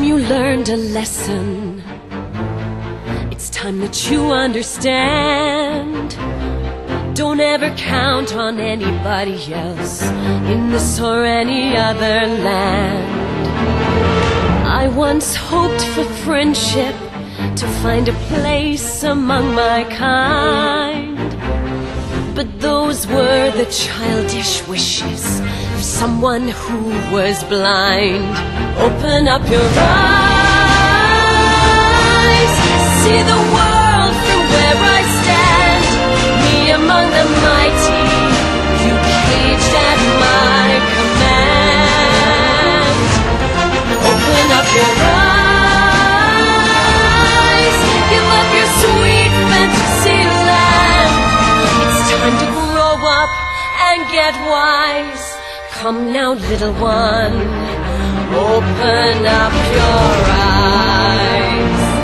time you learned a lesson. It's time that you understand. Don't ever count on anybody else in this or any other land. I once hoped for friendship, to find a place among my kind, but those were the childish wishes of someone who was blind. Open up your eyes, see the world from where I stand. Me among the mighty, you caged at my command. Open up your eyes, give up your sweet fantasy land. It's time to grow up and get wise. Come now, little one, open up your eyes.